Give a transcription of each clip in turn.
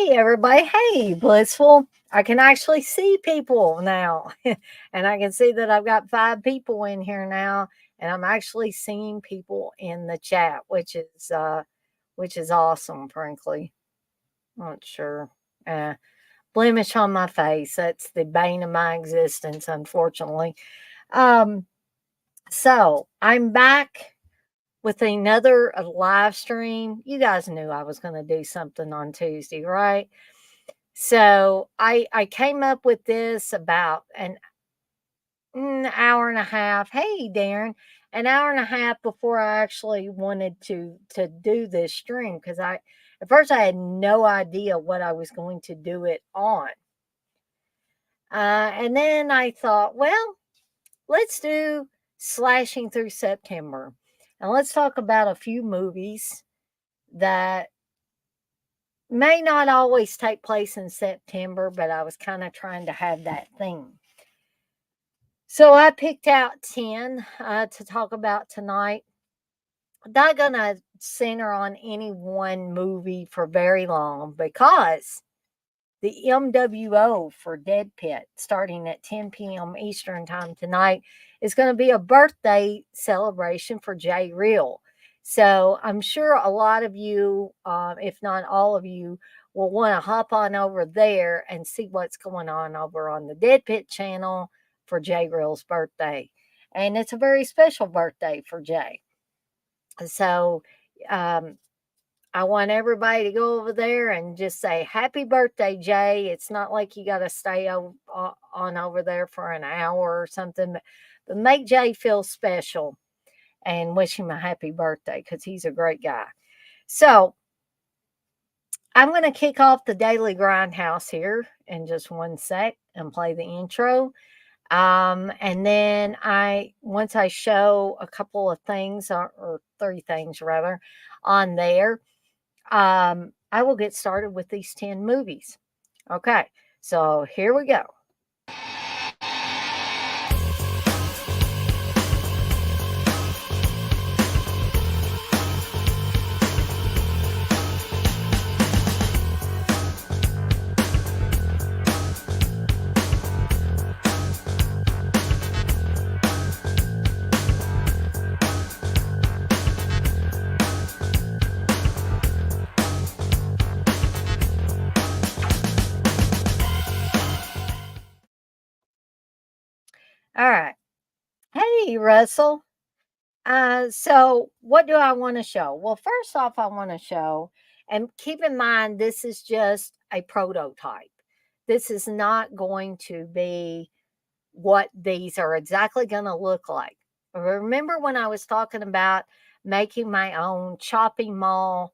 Hey, everybody. Hey, Blissful. I can actually see people now. And I can see that I've got 5 people in here now. And I'm actually seeing people in the chat, which is awesome, frankly. Not sure. Uh, Blemish on my face. That's the bane of my existence, unfortunately. Um, so I'm back with another live stream. You guys knew I was going to do something on Tuesday, right? So I came up with this about an hour and a half. Hey, Darren, an hour and a half before I actually wanted to do this stream because I at first I had no idea what I was going to do it on. And then I thought, well, let's do slashing through September, and let's talk about a few movies that may not always take place in September, but I was kind of trying to have that theme. So I picked out 10 to talk about tonight. I'm not going to center on any one movie for very long because the MWO for Dead Pit, starting at 10 p.m. Eastern Time tonight, is going to be a birthday celebration for Jay Real. So I'm sure a lot of you, if not all of you, will want to hop on over there and see what's going on over on the Dead Pit channel for Jay Real's birthday. And it's a very special birthday for Jay. So um, I want everybody to go over there and just say, Happy birthday, Jay. It's not like you got to stay on over there for an hour or something, but make Jay feel special and wish him a happy birthday because he's a great guy. So I'm going to kick off the Daily Grindhouse here in just one sec and play the intro. And then once I show a couple of things or 3 things rather on there, I will get started with these 10 movies. Okay, so here we go. All right. Hey, Russell. So what do I want to show? Well, first off, I want to show, and keep in mind, this is just a prototype. This is not going to be what these are exactly going to look like. Remember when I was talking about making my own chopping mall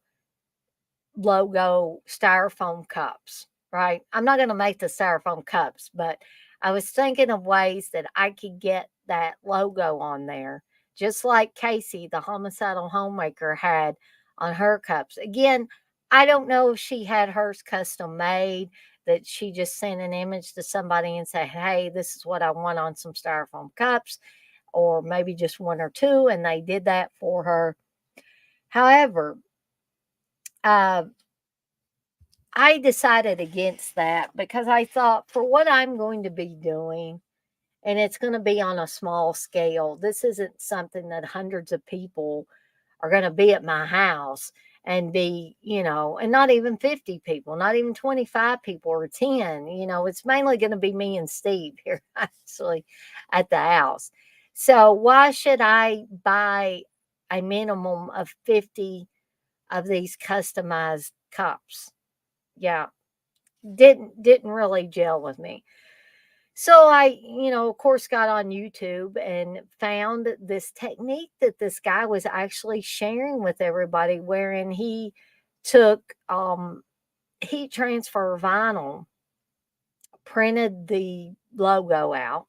logo styrofoam cups, right? I'm not going to make the styrofoam cups, but I was thinking of ways that I could get that logo on there, just like Casey, the homicidal homemaker, had on her cups. Again, I don't know if she had hers custom made, that she just sent an image to somebody and said, hey, this is what I want on some styrofoam cups, or maybe just one or two, and they did that for her. However, uh, I decided against that because I thought for what I'm going to be doing, and it's going to be on a small scale, this isn't something that hundreds of people are going to be at my house and be, and not even 50 people, not even 25 people or 10. It's mainly going to be me and Steve here actually at the house. So why should I buy a minimum of 50 of these customized cups? Yeah, didn't really gel with me. So I, of course, got on YouTube and found this technique that this guy was actually sharing with everybody, wherein he took heat transfer vinyl, printed the logo out,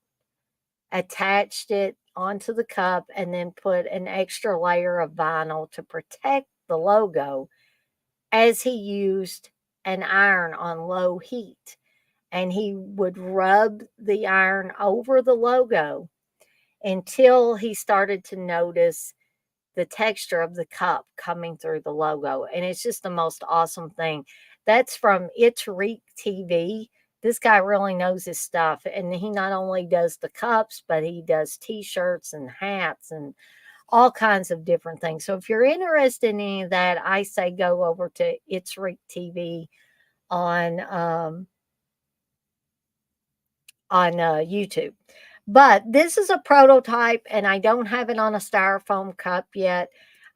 attached it onto the cup, and then put an extra layer of vinyl to protect the logo as he used an iron on low heat. And he would rub the iron over the logo until he started to notice the texture of the cup coming through the logo. And it's just the most awesome thing. That's from It's Reek TV. This guy really knows his stuff, and he not only does the cups, but he does T-shirts and hats and all kinds of different things. So if you're interested in any of that, I say go over to It's Reek TV on YouTube. But this is a prototype, and I don't have it on a styrofoam cup yet.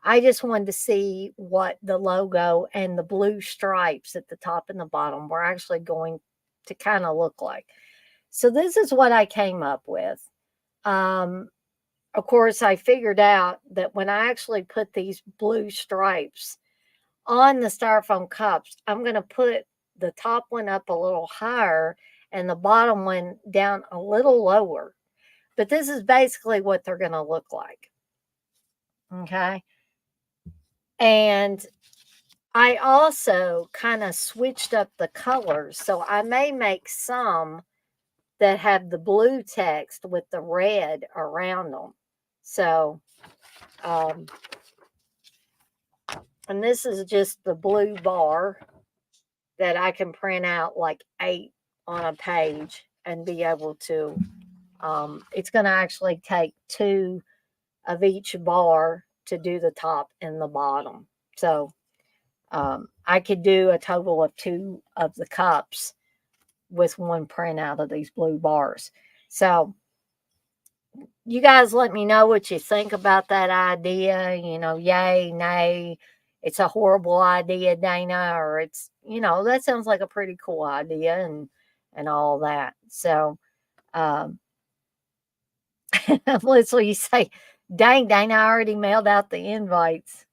I just wanted to see what the logo and the blue stripes at the top and the bottom were actually going to kind of look like. So this is what I came up with. Um, of course, I figured out that when I actually put these blue stripes on the styrofoam cups, I'm going to put the top one up a little higher and the bottom one down a little lower. But this is basically what they're going to look like. Okay. And I also kind of switched up the colors. So I may make some that have the blue text with the red around them. So, um, and this is just the blue bar that I can print out like 8 on a page and be able to. It's going to actually take 2 of each bar to do the top and the bottom. So I could do a total of 2 of the cups with one print out of these blue bars. So you guys let me know what you think about that idea. Yay, nay, it's a horrible idea, Dana, or that sounds like a pretty cool idea and all that. So Melissa, you say, dang, Dana, I already mailed out the invites.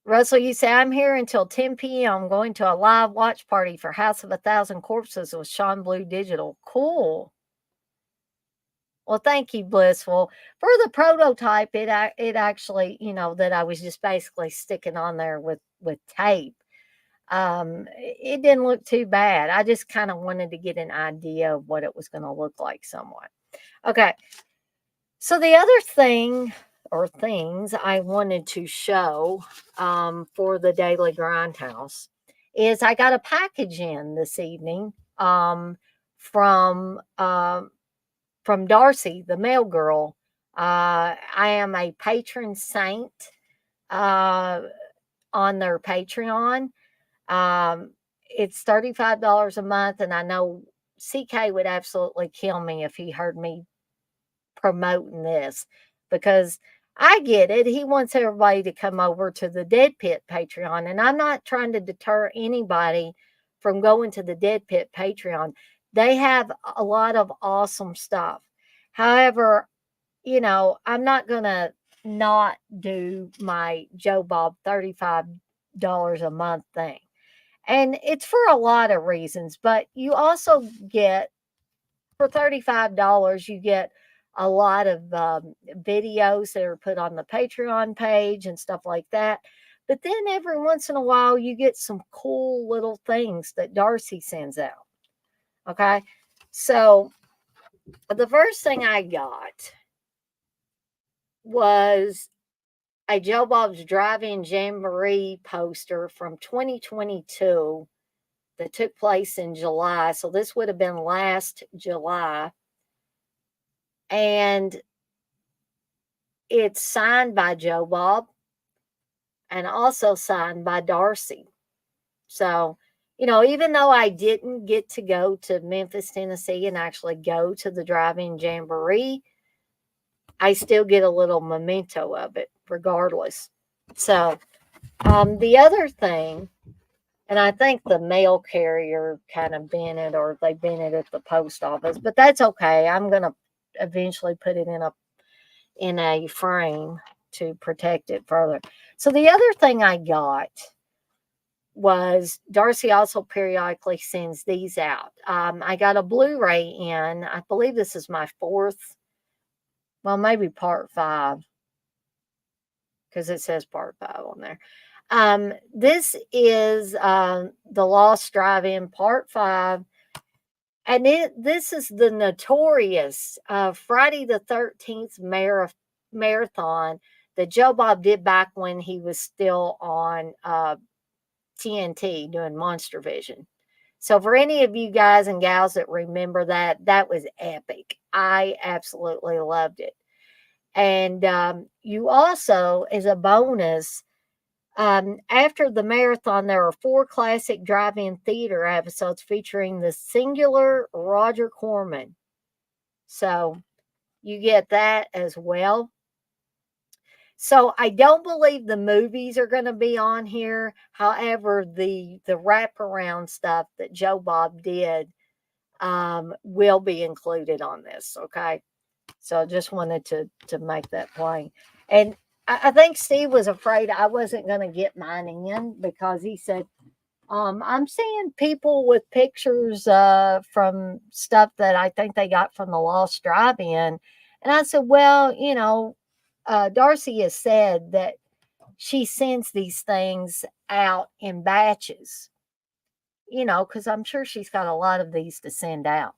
Russell, you say, I'm here until 10 p.m. going to a live watch party for House of a Thousand Corpses with Sean Blue Digital. Cool. Well, thank you, Blissful. For the prototype, it actually, that I was just basically sticking on there with tape. It didn't look too bad. I just kind of wanted to get an idea of what it was going to look like somewhat. Okay. So the other thing or things I wanted to show for the Daily Grindhouse is I got a package in this evening from Darcy, the mail girl. I am a patron saint on their Patreon. It's $35 a month, and I know CK would absolutely kill me if he heard me promoting this because I get it. He wants everybody to come over to the Dead Pit Patreon, and I'm not trying to deter anybody from going to the Dead Pit Patreon. They have a lot of awesome stuff. However, I'm not going to not do my Joe Bob $35 a month thing. And it's for a lot of reasons, but you also get, for $35, you get a lot of videos that are put on the Patreon page and stuff like that. But then every once in a while, you get some cool little things that Darcy sends out. Okay. So the first thing I got was a Joe Bob's Drive-In Jamboree poster from 2022 that took place in July. So this would have been last July. And it's signed by Joe Bob and also signed by Darcy. So, even though I didn't get to go to Memphis, Tennessee and actually go to the Drive-In Jamboree, I still get a little memento of it regardless. So, the other thing, and I think the mail carrier kind of bent it, or they bent it at the post office, but that's okay. I'm going to eventually put it in a frame to protect it further. So the other thing I got was Darcy also periodically sends these out. I got a Blu-ray in. I believe this is my 4th, well, maybe part 5, because it says part 5 on there. This is the Lost Drive-In part 5. And this is the notorious Friday the 13th marathon that Joe Bob did back when he was still on TNT doing Monster Vision. So for any of you guys and gals that remember that, that was epic. I absolutely loved it. And you also, as a bonus, after the marathon, there are 4 classic drive-in theater episodes featuring the singular Roger Corman. So you get that as well. So I don't believe the movies are going to be on here. However, the wraparound stuff that Joe Bob did will be included on this. Okay, so I just wanted to make that plain. And I think Steve was afraid I wasn't going to get mine in because he said, I'm seeing people with pictures from stuff that I think they got from the Lost Drive-In. And I said, well, Darcy has said that she sends these things out in batches, because I'm sure she's got a lot of these to send out.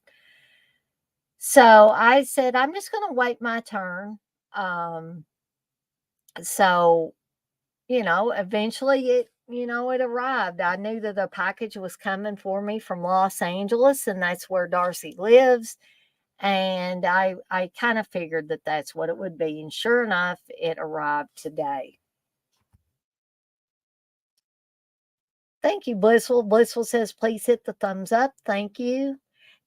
So I said, I'm just going to wait my turn. So, eventually it arrived. I knew that the package was coming for me from Los Angeles, and that's where Darcy lives. And I kind of figured that that's what it would be. And sure enough, it arrived today. Thank you, Blissful. Blissful says, please hit the thumbs up. Thank you.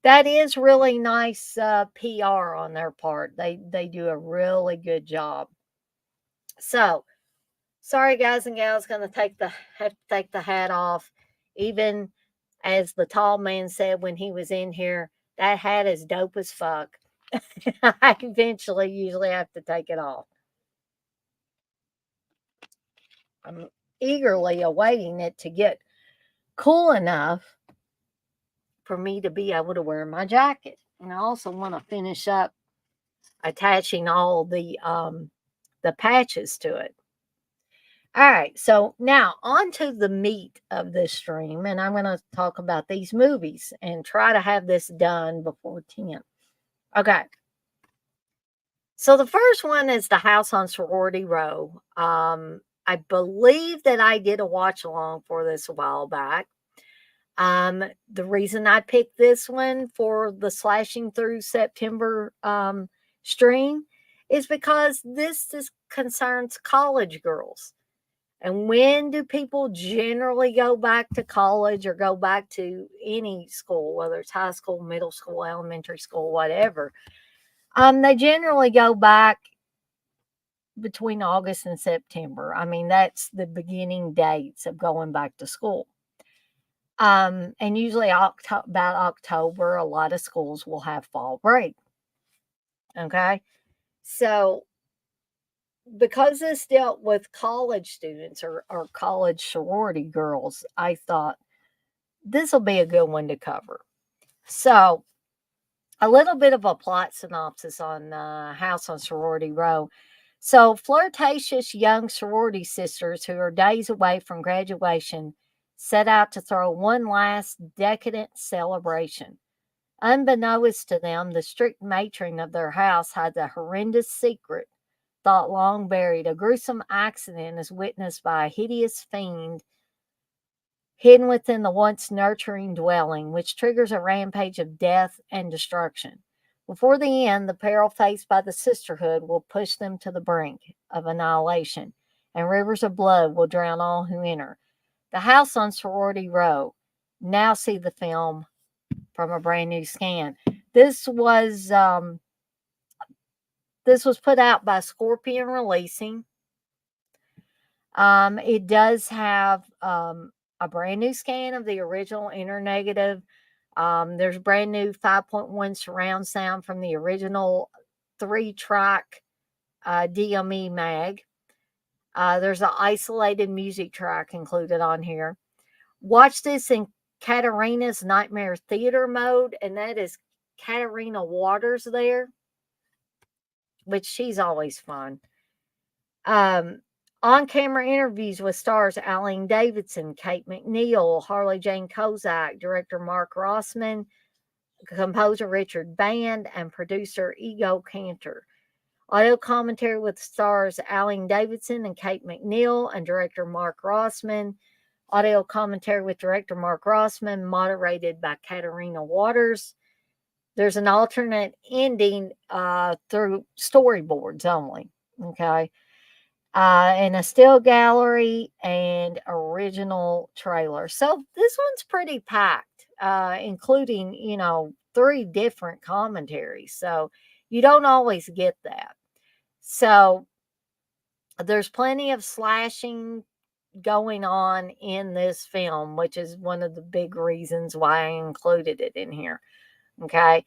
That is really nice PR on their part. They do a really good job. So, sorry guys and gals, gonna have to take the hat off. Even as the tall man said when he was in here, that hat is dope as fuck. I eventually usually have to take it off. I'm eagerly awaiting it to get cool enough for me to be able to wear my jacket. And I also want to finish up attaching all the patches to it. All right, so now on to the meat of this stream, and I'm going to talk about these movies and try to have this done before 10. Okay. So the first one is The House on Sorority Row. I believe that I did a watch along for this a while back. The reason I picked this one for the Slashing Through September stream is because this concerns college girls. And when do people generally go back to college or go back to any school, whether it's high school, middle school, elementary school, whatever? They generally go back between August and September. I mean, that's the beginning dates of going back to school. And usually about October, a lot of schools will have fall break. Okay. So because this dealt with college students or college sorority girls, I thought this will be a good one to cover. So, a little bit of a plot synopsis on House on Sorority Row. So, flirtatious young sorority sisters who are days away from graduation set out to throw one last decadent celebration. Unbeknownst to them, the strict matron of their house hides a horrendous secret thought long buried. A gruesome accident is witnessed by a hideous fiend hidden within the once nurturing dwelling, which triggers a rampage of death and destruction. Before the end, the peril faced by the sisterhood will push them to the brink of annihilation, and rivers of blood will drown all who enter. The House on Sorority Row. Now see the film from a brand new scan. This was put out by Scorpion Releasing. It does have a brand new scan of the original inner negative. There's brand new 5.1 surround sound from the original 3-track DME mag. There's an isolated music track included on here. Watch this in Katarina's Nightmare Theater mode, and that is Katarina Waters there, which she's always fun. On-camera interviews with stars Aline Davidson, Kate McNeil, Harley Jane Kozak, director Mark Rossman, composer Richard Band, and producer Ego Cantor. Audio commentary with stars Aline Davidson and Kate McNeil and director Mark Rossman. Audio commentary with director Mark Rossman, moderated by Katarina Waters. There's an alternate ending through storyboards only. Okay. And a still gallery and original trailer. So this one's pretty packed, including, 3 different commentaries. So you don't always get that. So there's plenty of slashing going on in this film, which is one of the big reasons why I included it in here. Okay.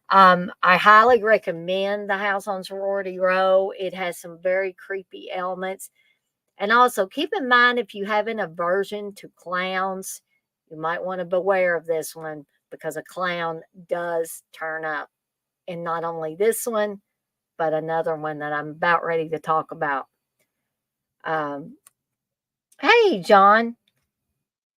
I highly recommend The House on Sorority Row. It has some very creepy elements. And also keep in mind, if you have an aversion to clowns, you might want to beware of this one because a clown does turn up. And not only this one, but another one that I'm about ready to talk about. Um, hey, John.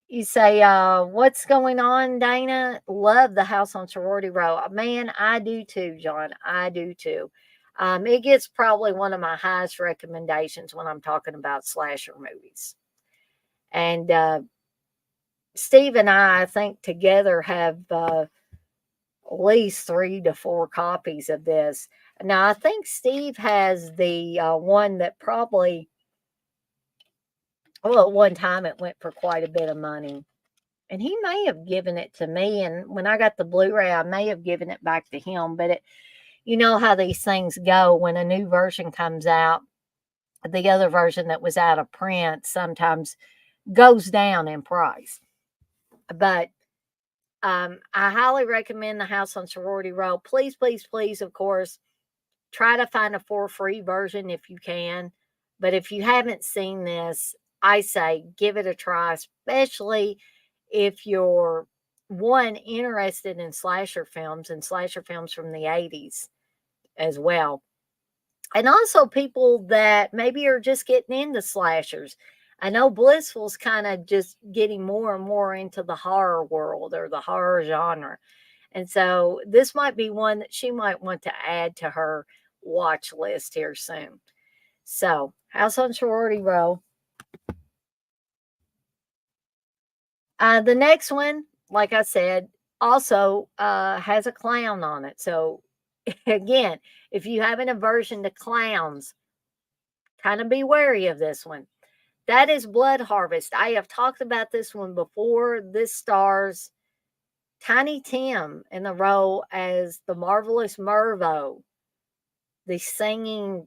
You say, what's going on, Dana? Love The House on Sorority Row. Man, I do too, John. I do too. It gets probably one of my highest recommendations when I'm talking about slasher movies. And Steve and I think, together have at least 3 to 4 copies of this. Now, I think Steve has the one that probably, well, at one time it went for quite a bit of money. And he may have given it to me. And when I got the Blu-ray, I may have given it back to him. But you know how these things go when a new version comes out. The other version that was out of print sometimes goes down in price. But I highly recommend The House on Sorority Row. Please, please, please, of course, try to find a for free version if you can. But if you haven't seen this, I say give it a try, especially if you're one interested in slasher films and slasher films from the 80s as well. And also people that maybe are just getting into slashers. I know Blissful's kind of just getting more and more into the horror world or the horror genre. And so this might be one that she might want to add to her watch list here soon. So, House on Sorority Row. The next one, like I said, also has a clown on it. So, again, if you have an aversion to clowns, kind of be wary of this one. That is Blood Harvest. I have talked about this one before. This stars Tiny Tim in the role as the marvelous Mervo, the singing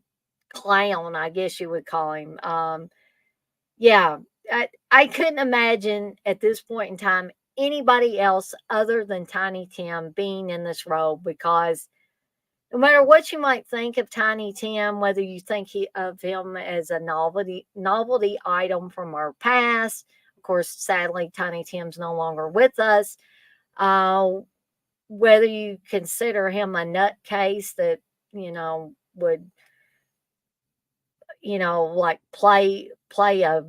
clown, I guess you would call him. Yeah, I couldn't imagine at this point in time anybody else other than Tiny Tim being in this role, because no matter what you might think of Tiny Tim, whether you think of him as a novelty item from our past, of course, sadly, Tiny Tim's no longer with us. Uh, whether you consider him a nutcase that would like play a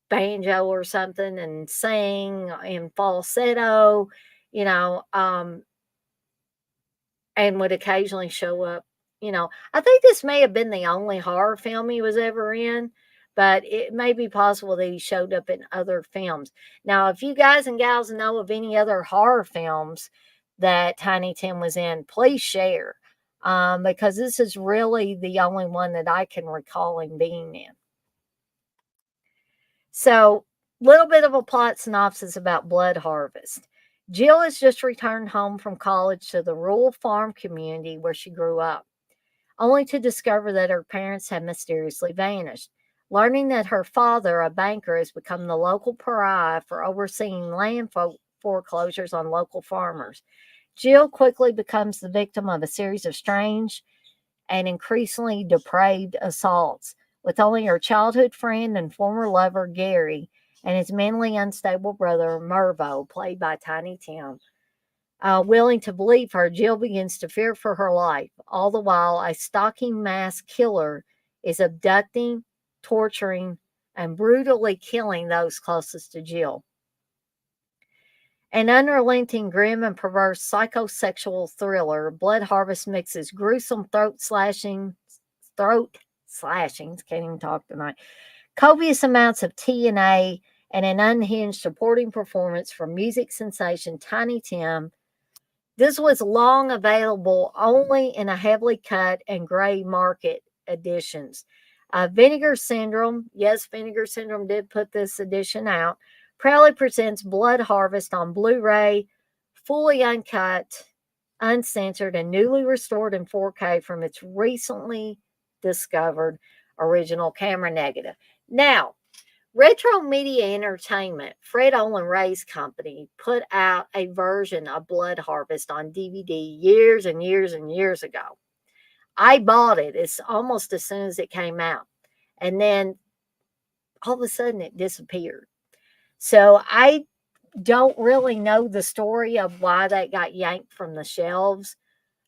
banjo or something and sing in falsetto, you know, um, and would occasionally show up. I think this may have been the only horror film he was ever in, but it may be possible that he showed up in other films. Now, if you guys and gals know of any other horror films that Tiny Tim was in, please share, because this is really the only one that I can recall him being in. So, little bit of a plot synopsis about Blood Harvest. Jill has just returned home from college to the rural farm community where she grew up, only to discover that her parents had mysteriously vanished. Learning that her father, a banker, has become the local pariah for overseeing land foreclosures on local farmers, Jill quickly becomes the victim of a series of strange and increasingly depraved assaults, with only her childhood friend and former lover, Gary, and his mentally unstable brother, Mervo, played by Tiny Tim, willing to believe her. Jill begins to fear for her life. All the while, a stalking mass killer is abducting, torturing, and brutally killing those closest to Jill. An unrelenting, grim, and perverse psychosexual thriller, Blood Harvest mixes gruesome throat slashings, can't even talk tonight, copious amounts of TNA, and an unhinged supporting performance from music sensation Tiny Tim. This was long available only in a heavily cut and gray market editions. Vinegar Syndrome, yes, Vinegar Syndrome did put this edition out, proudly presents Blood Harvest on Blu ray, fully uncut, uncensored, and newly restored in 4K from its recently discovered original camera negative. Now, Retro Media Entertainment, Fred Olin Ray's company, put out a version of Blood Harvest on DVD years and years and years ago. I bought it. It's almost as soon as it came out. And then all of a sudden it disappeared. So I don't really know the story of why that got yanked from the shelves,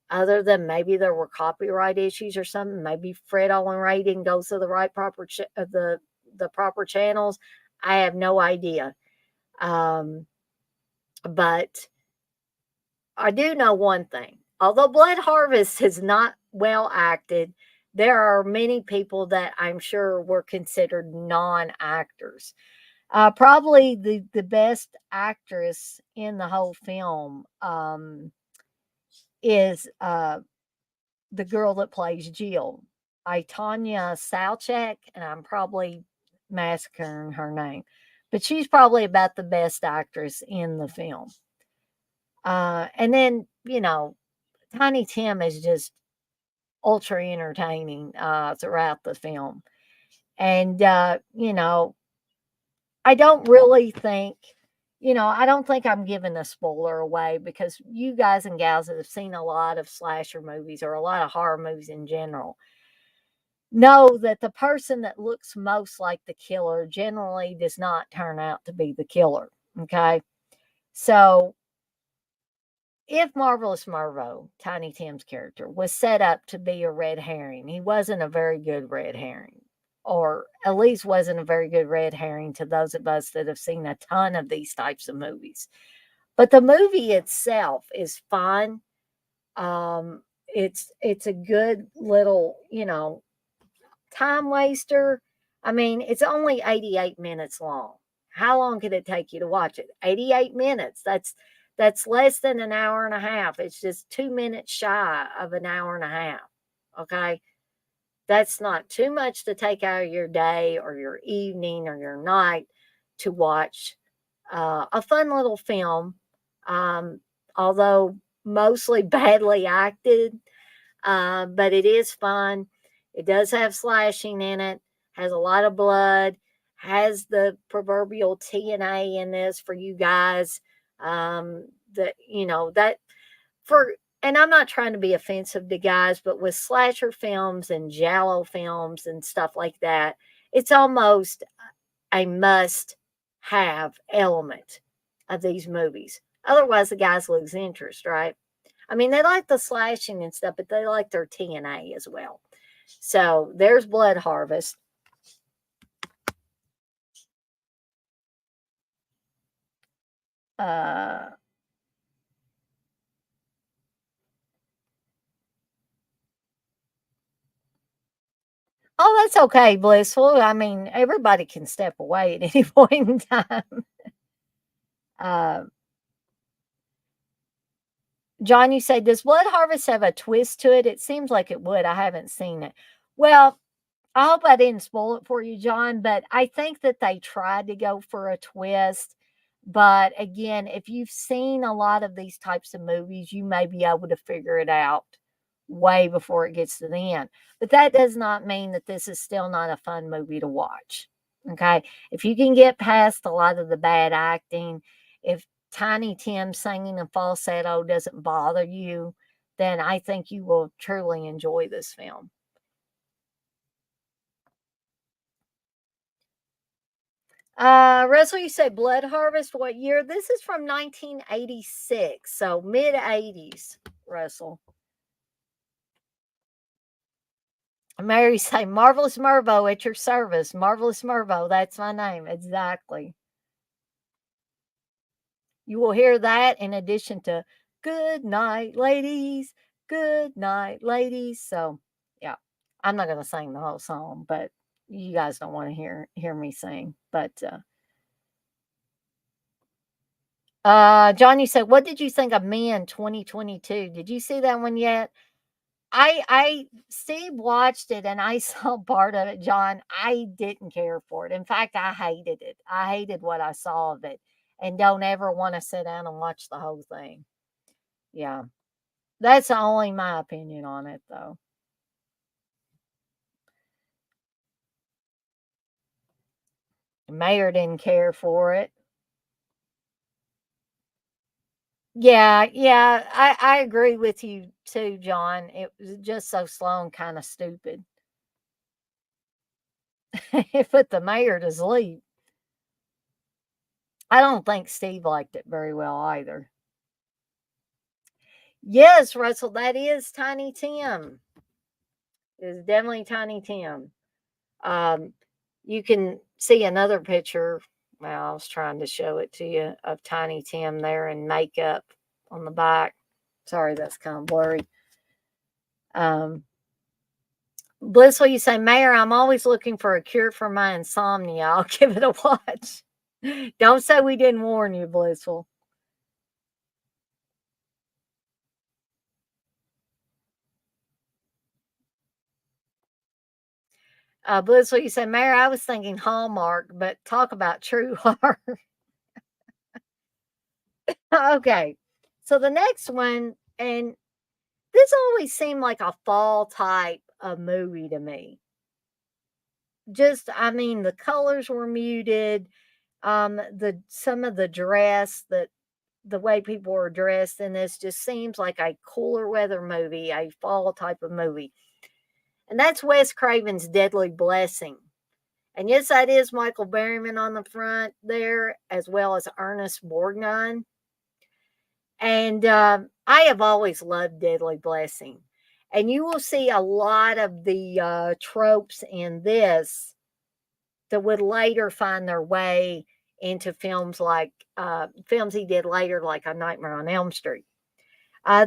other than maybe there were copyright issues or something. Maybe Fred Olin Ray didn't go to the right the proper channels. I have no idea. Um, but I do know one thing. Although Blood Harvest is not well acted, there are many people that I'm sure were considered non actors. Probably the best actress in the whole film is the girl that plays Jill, Itanya Salchek, and I'm probably massacring her name, but she's probably about the best actress in the film. And then, Tiny Tim is just ultra entertaining throughout the film. And, I don't really think, I don't think I'm giving a spoiler away, because you guys and gals that have seen a lot of slasher movies or a lot of horror movies in general know that the person that looks most like the killer generally does not turn out to be the killer. Okay. So if Marvelous Marvo, Tiny Tim's character, was set up to be a red herring, he wasn't a very good red herring, or at least wasn't a very good red herring to those of us that have seen a ton of these types of movies. But the movie itself is fun. It's a good little, time waster. I mean, it's only 88 minutes long. How long could it take you to watch it? 88 minutes. That's less than an hour and a half. It's just 2 minutes shy of an hour and a half. Okay. That's not too much to take out of your day or your evening or your night to watch a fun little film. Um, Although mostly badly acted, but it is fun. It does have slashing in it, has a lot of blood, has the proverbial TNA in this for you guys. That, that for, and I'm not trying to be offensive to guys, but with slasher films and Giallo films and stuff like that, it's almost a must have element of these movies. Otherwise, the guys lose interest, right? I mean, they like the slashing and stuff, but they like their TNA as well. So there's Blood Harvest. Uh, oh, that's okay, Blissful. I mean, everybody can step away at any point in time. Uh, John, you say, does Blood Harvest have a twist to it? It seems like it would. I haven't seen it. Well, I hope I didn't spoil it for you, John, but I think that they tried to go for a twist. But again, if you've seen a lot of these types of movies, you may be able to figure it out way before it gets to the end. But that does not mean that this is still not a fun movie to watch. Okay. If you can get past a lot of the bad acting, if Tiny Tim singing in falsetto doesn't bother you, then I think you will truly enjoy this film. Russell, you say Blood Harvest. What year? This is from 1986, so mid 80s. Russell. Mary say Marvelous Mervo at your service. Marvelous Mervo. That's my name. Exactly. You will hear that in addition to Good Night, Ladies. Good Night, Ladies. So, yeah, I'm not going to sing the whole song, but you guys don't want to hear me sing. But John, you said, "What did you think of Men 2022?" Did you see that one yet? I Steve watched it and I saw part of it, John. I didn't care for it. In fact, I hated it. I hated what I saw of it and don't ever want to sit down and watch the whole thing. Yeah. That's only my opinion on it though. The mayor didn't care for it. Yeah, yeah, I agree with you too, John. It was just so slow and kind of stupid. It put the mayor to sleep. I don't think Steve liked it very well either. Yes, Russell, that is Tiny Tim. It's definitely Tiny Tim. Um, you can see another picture. Well, I was trying to show it to you of Tiny Tim there in makeup on the back. Sorry, that's kind of blurry. Um, Blissful, you say, Mayor, I'm always looking for a cure for my insomnia. I'll give it a watch. Don't say we didn't warn you, Blissful. Blissful, you say, Mayor, I was thinking Hallmark, but talk about true horror. Okay. So the next one, and this always seemed like a fall type of movie to me. Just, I mean, the colors were muted. The some of the dress that the way people were dressed in this just seems like a cooler weather movie, a fall type of movie. And that's Wes Craven's Deadly Blessing. And yes, that is Michael Berryman on the front there, as well as Ernest Borgnine. And I have always loved Deadly Blessing. And you will see a lot of the tropes in this that would later find their way into films like films he did later, like A Nightmare on Elm Street.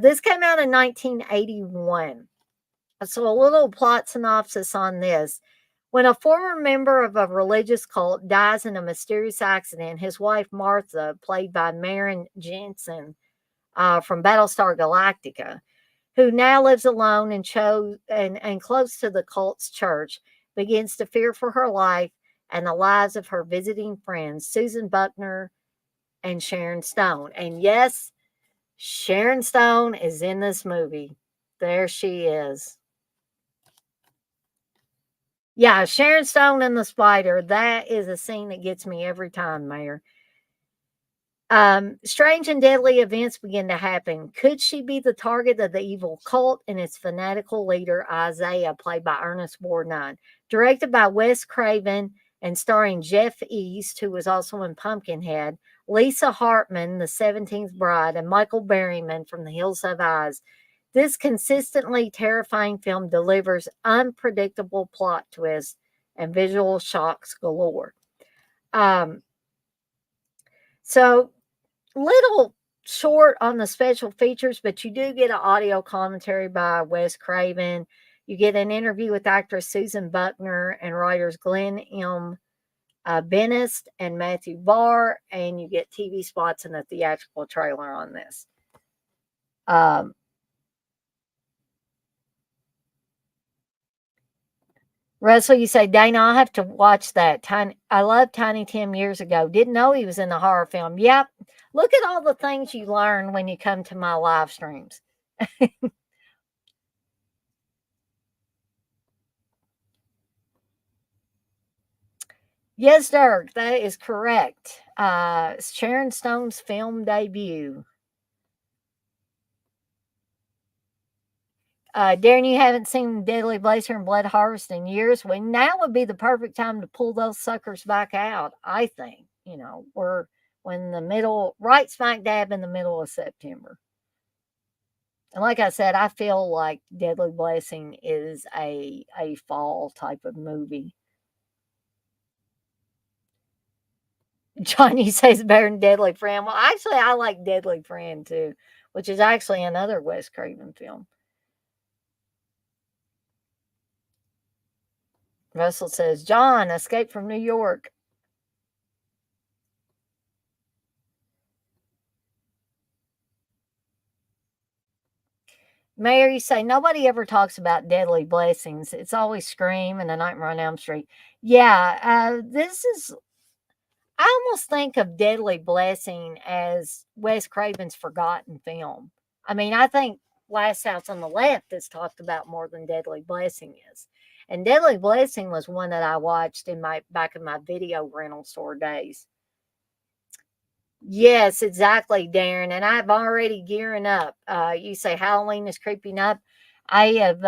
This came out in 1981. So, a little plot synopsis on this. When a former member of a religious cult dies in a mysterious accident, his wife Martha, played by Maren Jensen from Battlestar Galactica, who now lives alone and close to the cult's church, begins to fear for her life and the lives of her visiting friends, Susan Buckner and Sharon Stone. And yes, Sharon Stone is in this movie. There she is. Yeah, Sharon Stone and the spider. That is a scene that gets me every time, Mayor. Strange and deadly events begin to happen. Could she be the target of the evil cult and its fanatical leader, Isaiah, played by Ernest Borgnine? Directed by Wes Craven and starring Jeff East, who was also in Pumpkinhead, Lisa Hartman, The 17th Bride, and Michael Berryman from The Hills Have Eyes. This consistently terrifying film delivers unpredictable plot twists and visual shocks galore. Um, so little short on the special features, but you do get an audio commentary by Wes Craven. You get an interview with actress Susan Buckner and writers Glenn M. Bennis and Matthew Barr, and you get TV spots and a theatrical trailer on this. Um, Russell, you say, Dana, I'll have to watch that. I loved Tiny Tim years ago. Didn't know he was in a horror film. Yep. Look at all the things you learn when you come to my live streams. Yes, Dirk, that is correct. Sharon Stone's film debut. Darren, you haven't seen Deadly Blazer and Blood Harvest in years. Well, now would be the perfect time to pull those suckers back out, I think. You know, we're when the middle, right smack dab in the middle of September. And like I said, I feel like Deadly Blessing is a fall type of movie. Johnny says better than Deadly Friend. Well, actually, I like Deadly Friend too, which is actually another Wes Craven film. Russell says, John, Escape from New York. Mayor, you say nobody ever talks about Deadly Blessings. It's always Scream and A Nightmare on Elm Street. Yeah, this is. I almost think of Deadly Blessing as Wes Craven's forgotten film. I mean, I think Last House on the Left is talked about more than Deadly Blessing is. And Deadly Blessing was one that I watched in my back in my video rental store days. Yes, exactly, Darren. And I'm already gearing up. You say Halloween is creeping up. I have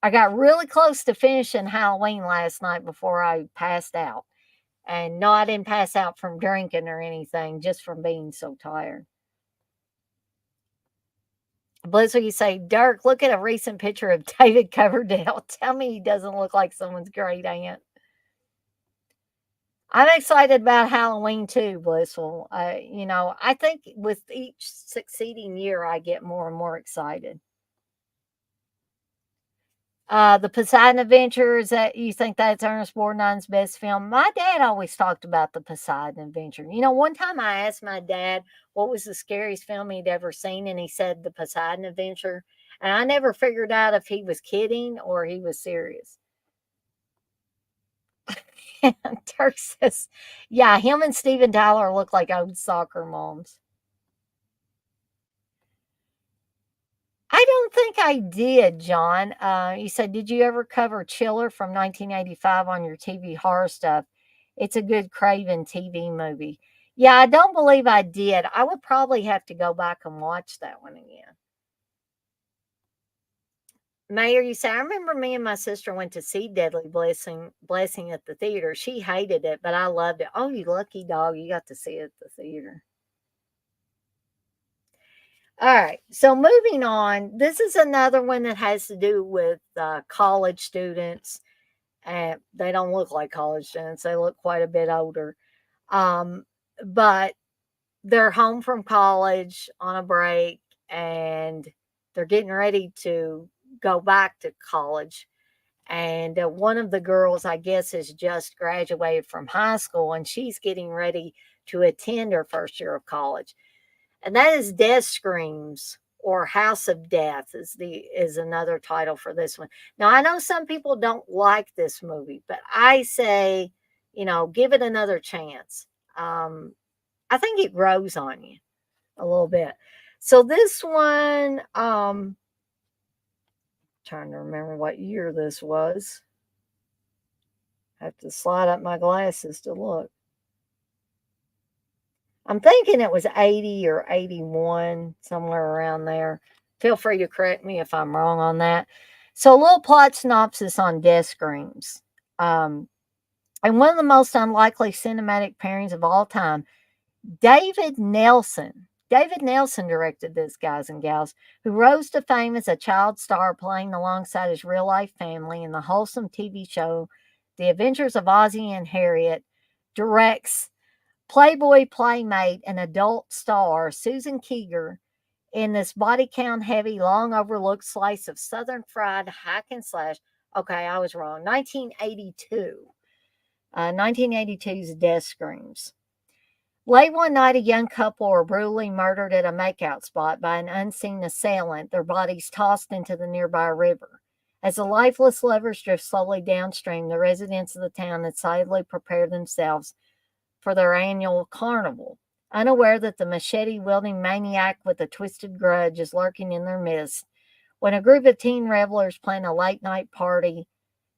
I got really close to finishing Halloween last night before I passed out. And no, I didn't pass out from drinking or anything, just from being so tired. Blizzard, you say, Dirk, look at a recent picture of David Coverdale. Tell me he doesn't look like someone's great aunt. I'm excited about Halloween too, Blissful. I think with each succeeding year, I get more and more excited. The Poseidon Adventure, that you think that's Ernest Borgnine's best film? My dad always talked about the Poseidon Adventure. One time I asked my dad what was the scariest film he'd ever seen, and he said the Poseidon Adventure. And I never figured out if he was kidding or he was serious. Turk says, yeah, him and Steven Tyler look like old soccer moms. I don't think I did, John. You said, did you ever cover Chiller from 1985 on your TV horror stuff? It's a good Craven TV movie. Yeah, I don't believe I did. I would probably have to go back and watch that one again. Mayor, you say, I remember me and my sister went to see Deadly Blessing at the theater. She hated it, but I loved it. Oh, you lucky dog. You got to see it at the theater. All right. So moving on, this is another one that has to do with college students. And they don't look like college students. They look quite a bit older. Um, but they're home from college on a break and they're getting ready to go back to college. And one of the girls, I guess, has just graduated from high school and she's getting ready to attend her first year of college. And that is Death Screams or House of Death is another title for this one. Now I know some people don't like this movie, but I say, give it another chance. I think it grows on you a little bit. So this one, trying to remember what year this was. I have to slide up my glasses to look. I'm thinking it was 80 or 81, somewhere around there. Feel free to correct me if I'm wrong on that. So, a little plot synopsis on Death Screams. And one of the most unlikely cinematic pairings of all time, David Nelson. David Nelson directed this, guys and gals, who rose to fame as a child star playing alongside his real life family in the wholesome TV show The Adventures of Ozzie and Harriet, directs Playboy playmate and adult star Susan Keeger in this body count heavy, long overlooked slice of Southern fried hack and slash. Okay, I was wrong. 1982. 1982's Death Screams. Late one night, a young couple are brutally murdered at a makeout spot by an unseen assailant, their bodies tossed into the nearby river. As the lifeless lovers drift slowly downstream, the residents of the town excitedly prepare themselves for their annual carnival, unaware that the machete-wielding maniac with a twisted grudge is lurking in their midst. When a group of teen revelers plan a late-night party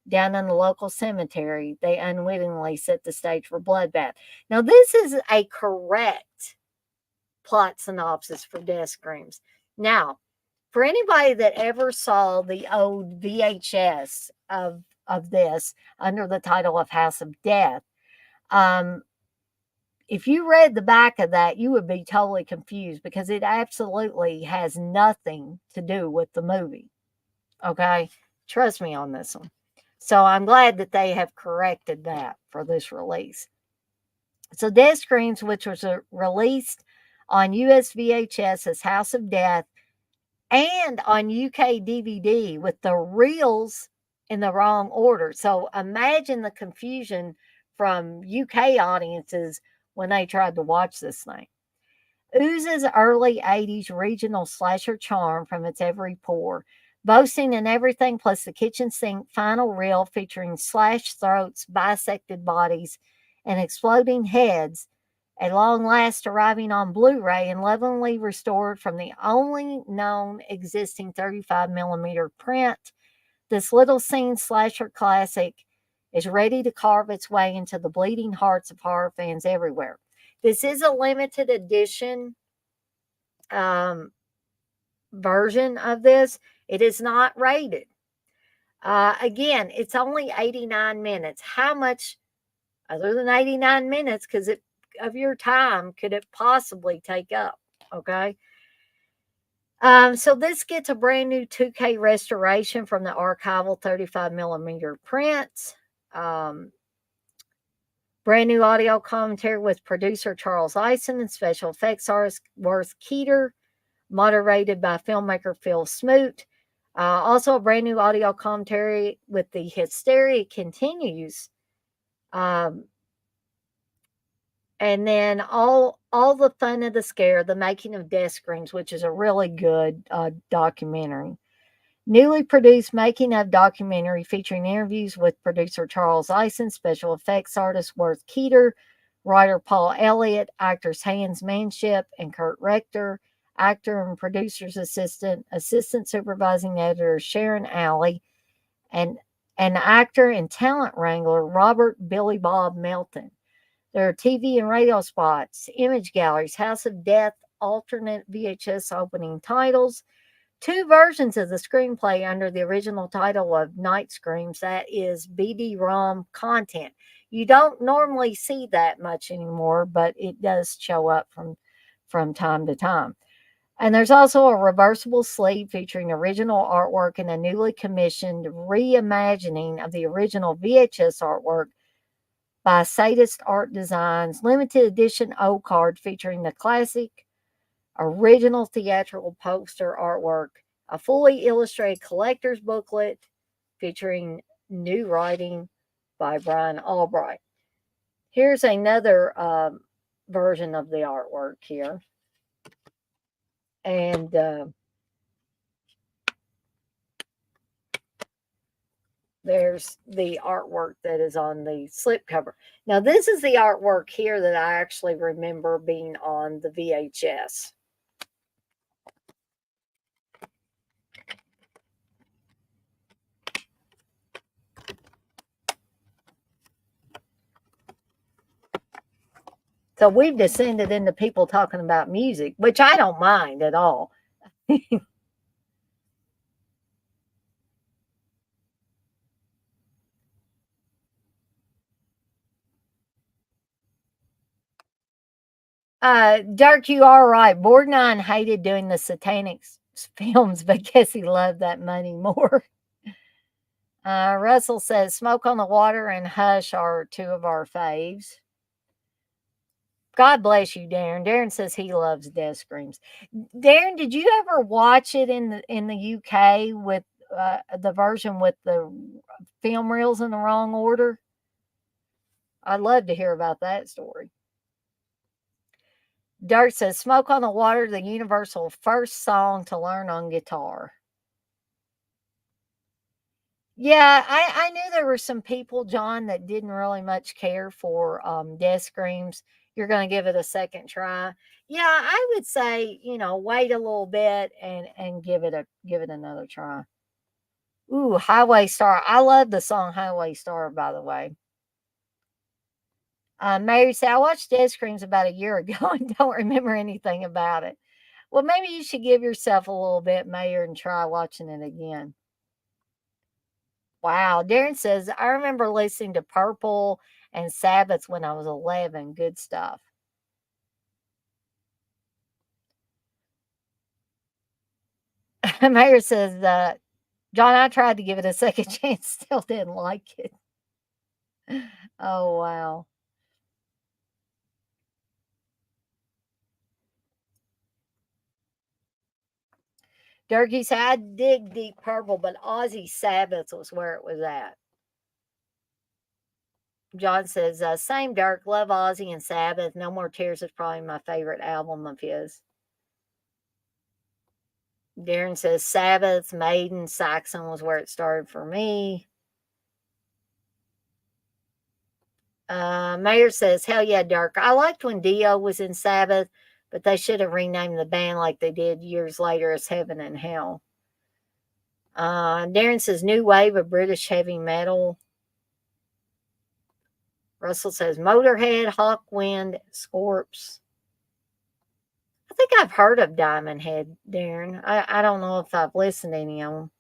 down in the local cemetery, they unwittingly set the stage for bloodbath. Now, this is a correct plot synopsis for Death Screams. Now, for anybody that ever saw the old VHS of this under the title of House of Death, um, if you read the back of that, you would be totally confused because it absolutely has nothing to do with the movie. Okay? Trust me on this one. So I'm glad that they have corrected that for this release. So Death Screams, which was released on US VHS as House of Death and on UK DVD with the reels in the wrong order. So imagine the confusion from UK audiences when they tried to watch this thing. oozes early 80s regional slasher charm from its every pore, boasting in everything plus the kitchen sink final reel featuring slashed throats, bisected bodies, and exploding heads, at long last arriving on Blu ray and lovingly restored from the only known existing 35 millimeter print. This little scene slasher classic is ready to carve its way into the bleeding hearts of horror fans everywhere. This is a limited edition um, version of this. It is not rated. Again, it's only 89 minutes. How much, other than 89 minutes, because it of your time could it possibly take up? Okay. So this gets a brand new 2K restoration from the archival 35 millimeter prints. Um, Brand new audio commentary with producer Charles Eisen and special effects artist Worth Keeter, moderated by filmmaker Phil Smoot. Also, a brand new audio commentary with the Hysteria Continues. Um, and then all the fun of the scare, the making of death screams, which is a really good documentary. Newly produced making of documentary featuring interviews with producer Charles Eisen, special effects artist Worth Keeter, writer Paul Elliott, actors Hans Manship and Kurt Rector, actor and producer's assistant supervising editor Sharon Alley, and an actor and talent wrangler Robert Billy Bob Melton. There are TV and radio spots, image galleries, House of Death, alternate VHS opening titles, two versions of the screenplay under the original title of Night Screams. That is BD-ROM content. You don't normally see that much anymore, but it does show up from time to time. And there's also a reversible sleeve featuring original artwork and a newly commissioned reimagining of the original VHS artwork by Sadist Art Designs, limited edition O card featuring the classic original theatrical poster artwork, a fully illustrated collector's booklet featuring new writing by Brian Albright. Here's another version of the artwork here. And there's the artwork that is on the slipcover. Now, this is the artwork here that I actually remember being on the VHS. So we've descended into people talking about music, which I don't mind at all. Dirk, you are right. Borgnine hated doing the satanic films, but guess he loved that money more. Russell says Smoke on the Water and Hush are two of our faves. God bless you, Darren. Darren says he loves Death Screams. Darren, did you ever watch it in the UK with the version with the film reels in the wrong order? I'd love to hear about that story. Dirt says Smoke on the Water, the universal first song to learn on guitar. Yeah, I knew there were some people, John, that didn't really much care for Death Screams. You're going to give it a second try. Yeah, I would say wait a little bit and give it another try. Ooh, Highway Star. I love the song Highway Star, by the way. Mary said I watched Death Screams about a year ago and don't remember anything about it. Well, maybe you should give yourself a little bit, Mayor, and try watching it again. Wow. Darren says, I remember listening to Purple and Sabbath when I was 11. Good stuff. Mayor says, John, I tried to give it a second chance, still didn't like it. Oh, wow. Durkee said, I dig Deep Purple, but Ozzy Sabbath was where it was at. John says, same Dirk, love Ozzy and Sabbath. No More Tears is probably my favorite album of his. Darren says, Sabbath, Maiden, Saxon was where it started for me. Mayor says, hell yeah, Dirk. I liked when Dio was in Sabbath, but they should have renamed the band like they did years later as Heaven and Hell. Darren says, new wave of British heavy metal. Russell says, Motorhead, Hawkwind, Scorps. I think I've heard of Diamond Head, Darren. I don't know if I've listened to any of them.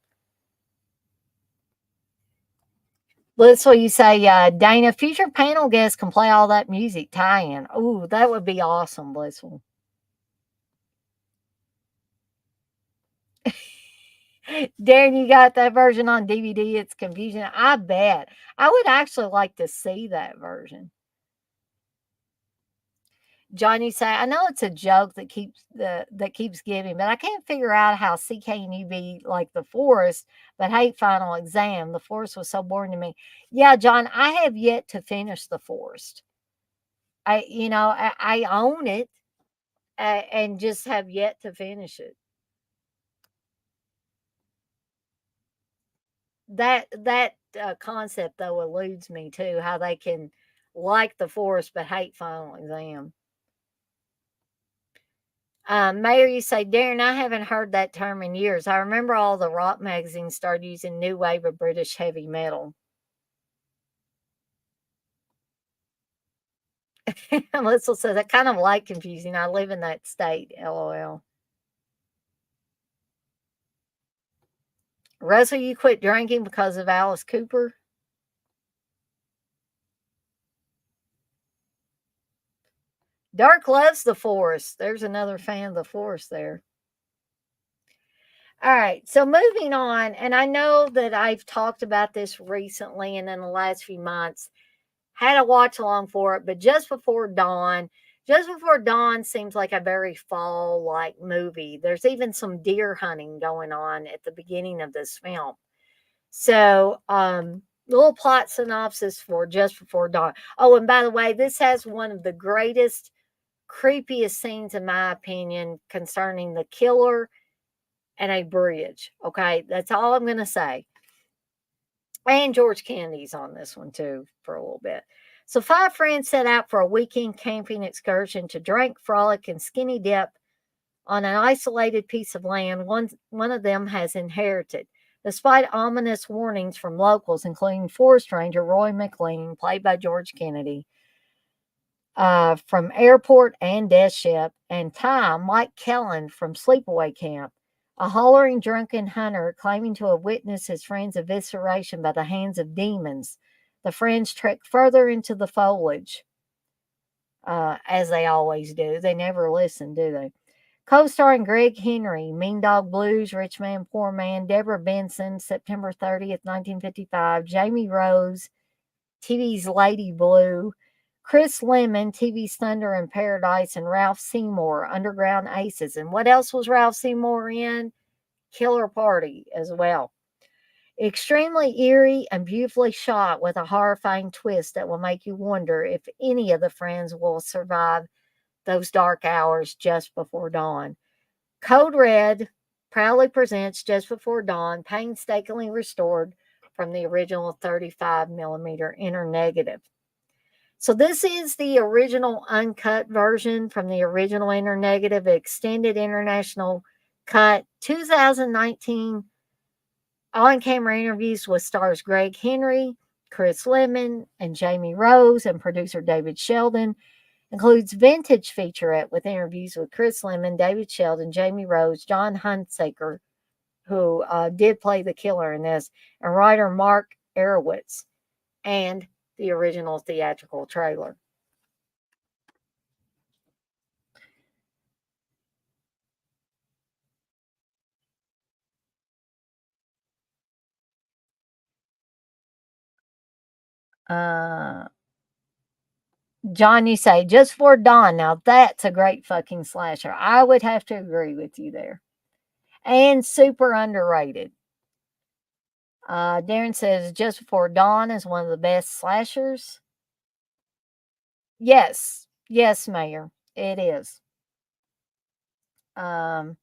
Blissful, you say, Dana, future panel guests can play all that music tie-in. Ooh, that would be awesome, Blissful. Darren, you got that version on DVD. It's confusing. I bet. I would actually like to see that version. Johnny say, I know it's a joke that keeps giving, but I can't figure out how CKUB like The Forest, but hate Final Exam. The Forest was so boring to me. Yeah, John, I have yet to finish The Forest. I own it, and just have yet to finish it. That concept though eludes me too. How they can like The Forest but hate Final Exam. Mayor, you say, Darren, I haven't heard that term in years. I remember all the rock magazines started using new wave of British heavy metal. Melissa says, I kind of like confusing. I live in that state. LOL. Russell, you quit drinking because of Alice Cooper? Dark loves The Forest. There's another fan of The Forest there. All right, so moving on, and I know that I've talked about this recently and in the last few months, had a watch along for it, but Just Before Dawn seems like a very fall like movie. There's even some deer hunting going on at the beginning of this film. So, little plot synopsis for Just Before Dawn. Oh, and by the way, this has one of the greatest, creepiest scenes, in my opinion, concerning the killer and a bridge. Okay, that's all I'm going to say. And George Kennedy's on this one too for a little bit. So, five friends set out for a weekend camping excursion to drink, frolic, and skinny dip on an isolated piece of land one of them has inherited. Despite ominous warnings from locals, including forest ranger Roy McLean, played by George Kennedy, from Airport and Death Ship, and Ty, Mike Kellen from Sleepaway Camp, a hollering drunken hunter claiming to have witnessed his friend's evisceration by the hands of demons. The friends trek further into the foliage, as they always do. They never listen, do they? Co-starring Greg Henry, Mean Dog Blues, Rich Man, Poor Man, Deborah Benson, September 30th, 1955, Jamie Rose, TV's Lady Blue, Chris Lemmon, TV's Thunder in Paradise, and Ralph Seymour, Underground Aces. And what else was Ralph Seymour in? Killer Party as well. Extremely eerie and beautifully shot with a horrifying twist that will make you wonder if any of the friends will survive those dark hours just before dawn. Code Red proudly presents Just Before Dawn, painstakingly restored from the original 35 millimeter inner negative. So this is the original uncut version from the original inner negative, extended international cut, 2019 on-camera interviews with stars Greg Henry, Chris Lemmon, and Jamie Rose, and producer David Sheldon. Includes vintage featurette with interviews with Chris Lemmon, David Sheldon, Jamie Rose, John Hunsaker, who did play the killer in this, and writer Mark Arowitz, and the original theatrical trailer. Uh, John, you say Just For Dawn. Now that's a great fucking slasher. I would have to agree with you there. And super underrated. Darren says Just Before Dawn is one of the best slashers. Yes. Yes, Mayor. It is. Um,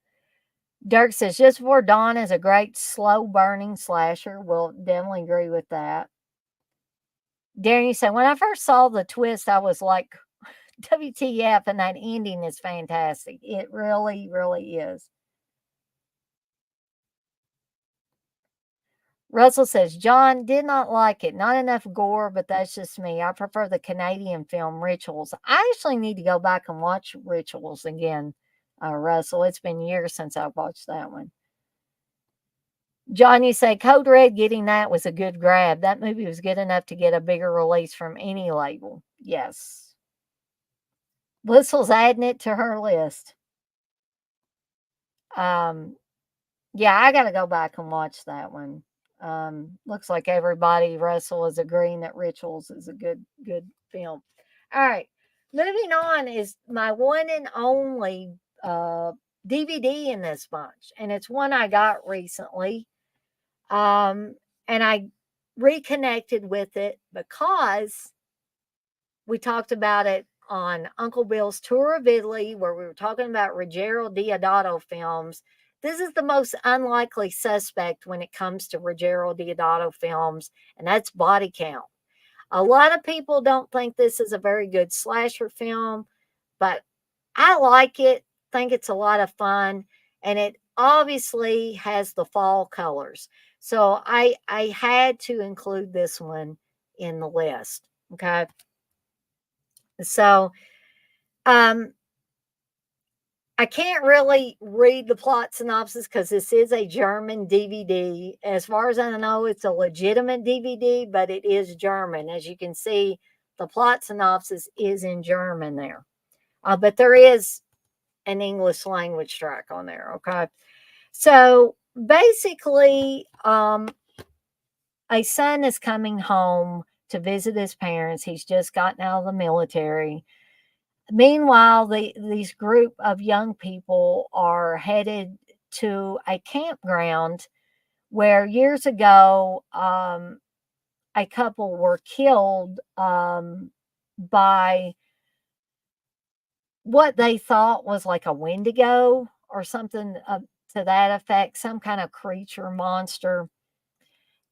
Dirk says, Just Before Dawn is a great slow burning slasher. We'll definitely agree with that. Darren, you say, when I first saw the twist, I was like, WTF, and that ending is fantastic. It really, really is. Russell says, John did not like it. Not enough gore, but that's just me. I prefer the Canadian film Rituals. I actually need to go back and watch Rituals again, Russell. It's been years since I watched that one. John, you say Code Red getting that was a good grab. That movie was good enough to get a bigger release from any label. Yes. Blissful's adding it to her list. Um, yeah, I got to go back and watch that one. Looks like everybody, Russell, is agreeing that Rituals is a good film. All right, moving on is my one and only DVD in this bunch, and it's one I got recently. And I reconnected with it because we talked about it on Uncle Bill's Tour of Italy, where we were talking about Ruggero Deodato films. This is the most unlikely suspect when it comes to Ruggero Deodato films, and that's Body Count. A lot of people don't think this is a very good slasher film, but I like it, think it's a lot of fun, and it obviously has the fall colors. So I had to include this one in the list. Okay. So um I can't really read the plot synopsis because this is a German DVD. As far as I know, it's a legitimate DVD, but it is German. As you can see, the plot synopsis is in German there. But there is an English language track on there. Okay. So basically, a son is coming home to visit his parents. He's just gotten out of the military. Meanwhile, these group of young people are headed to a campground where years ago a couple were killed by what they thought was like a Wendigo or something to that effect, some kind of creature monster.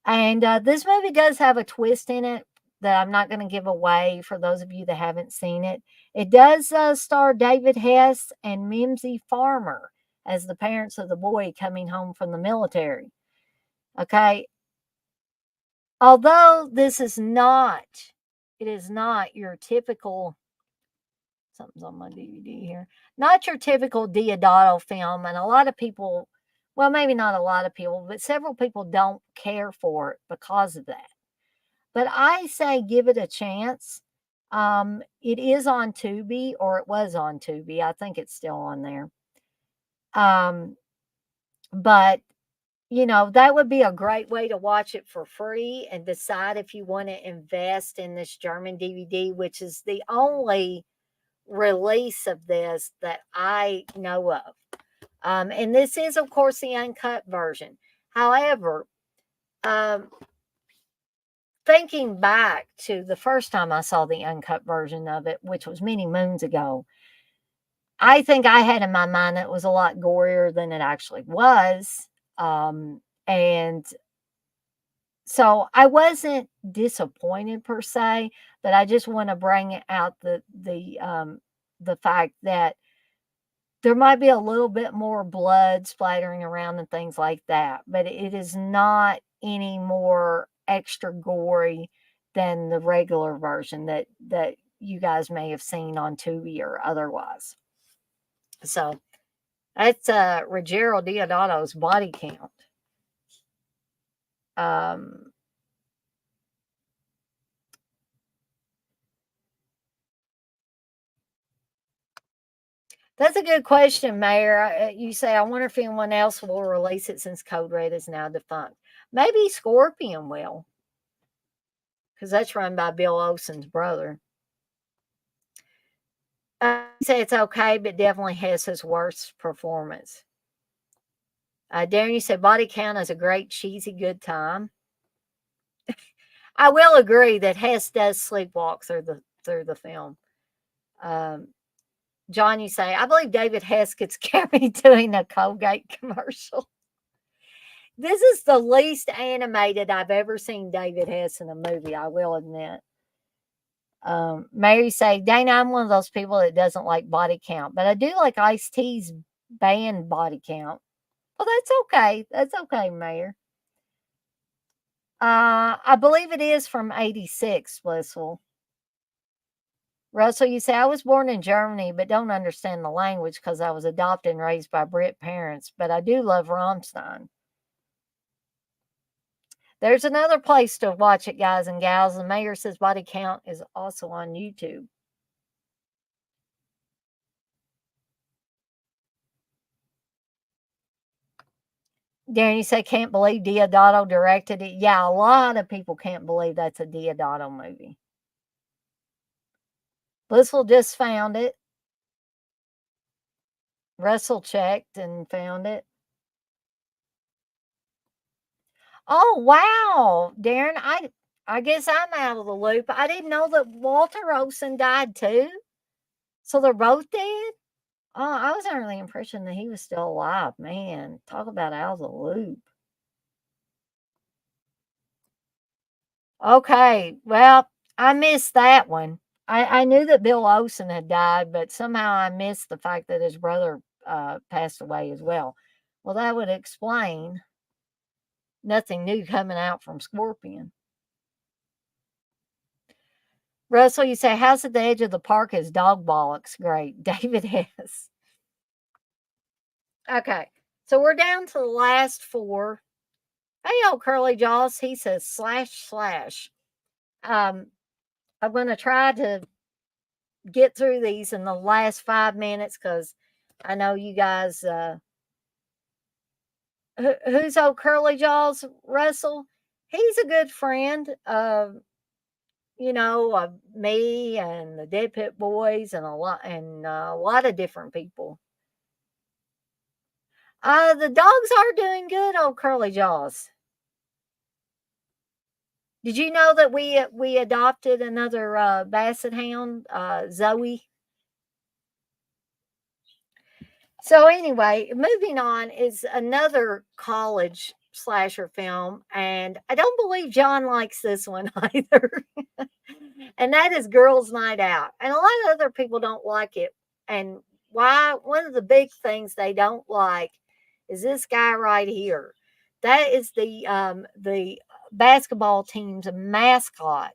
And this movie does have a twist in it that I'm not going to give away for those of you that haven't seen it. It does star David Hess and Mimsy Farmer as the parents of the boy coming home from the military. Okay. Although this is not, it is not your typical, something's on my DVD here, not your typical Diodato film. And a lot of people, well, maybe not a lot of people, but several people don't care for it because of that. But I say give it a chance. It is on Tubi, or it was on Tubi. I think it's still on there. Um, but that would be a great way to watch it for free and decide if you want to invest in this German DVD, which is the only release of this that I know of. And this is, of course, the uncut version. However, um, thinking back to the first time I saw the uncut version of it, which was many moons ago, I think I had in my mind that it was a lot gorier than it actually was. And so I wasn't disappointed per se, but I just want to bring out the fact that there might be a little bit more blood splattering around and things like that, but it is not any more extra gory than the regular version that you guys may have seen on Tubi or otherwise. So that's Ruggero Deodato's Body Count. Um, that's a good question, Mayor. You say, I wonder if anyone else will release it since Code Red is now defunct. Maybe Scorpion will, because that's run by Bill Olsen's brother. You say it's okay, but definitely has his worst performance. Darren, you said Body Count is a great, cheesy, good time. I will agree that Hess does sleepwalk through the film. Um, John, you say, I believe David Hess gets carried doing a Colgate commercial. This is the least animated I've ever seen David Hess in a movie, I will admit. Mary say, Dana, I'm one of those people that doesn't like body count, but I do like Ice T's band body count. Well, that's okay. That's okay, Mayor. I believe it is from 86, Blissful. Russell, you say, I was born in Germany, but don't understand the language because I was adopted and raised by Brit parents, but I do love Rammstein. There's another place to watch it, guys and gals. The mayor says body count is also on YouTube. Darren, you say, can't believe Diodato directed it. Yeah, a lot of people can't believe that's a Diodato movie. Blissful just found it. Russell checked and found it. Oh, wow. Darren, I guess I'm out of the loop. I didn't know that Walter Olson died too. So they're both dead? Oh, I was under the impression that he was still alive. Man, talk about out of the loop. Okay, well, I missed that one. I knew that Bill Olsen had died, but somehow I missed the fact that his brother passed away as well. Well, that would explain nothing new coming out from Scorpion. Russell, you say, House at the Edge of the Park is dog bollocks. Great. David Hess. Okay, so we're down to the last four. Hey, old Curly Jaws, he says //. Um, I'm going to try to get through these in the last 5 minutes because I know you guys. Who's old Curly Jaws? Russell. He's a good friend of of me and the Dead Pit Boys and a lot of different people. The dogs are doing good, old Curly Jaws. Did you know that we adopted another basset hound, Zoe? So anyway, moving on is another college slasher film, and I don't believe John likes this one either. And that is Girls' Night Out. And a lot of other people don't like it. And why? One of the big things they don't like is this guy right here. That is the basketball team's mascot.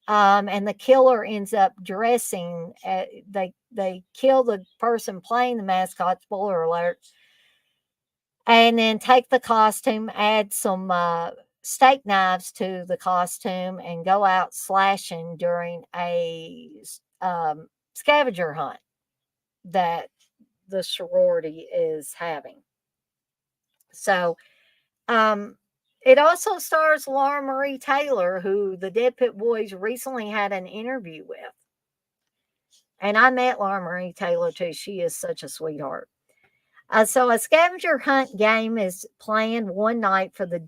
And the killer ends up dressing. They kill the person playing the mascot. Spoiler alert. And then take the costume, add some steak knives to the costume, and go out slashing during a scavenger hunt that the sorority is having. So, it also stars Laura Marie Taylor, who the Dead Pit Boys recently had an interview with. And I met Laura Marie Taylor too. She is such a sweetheart. So a scavenger hunt game is planned one night for the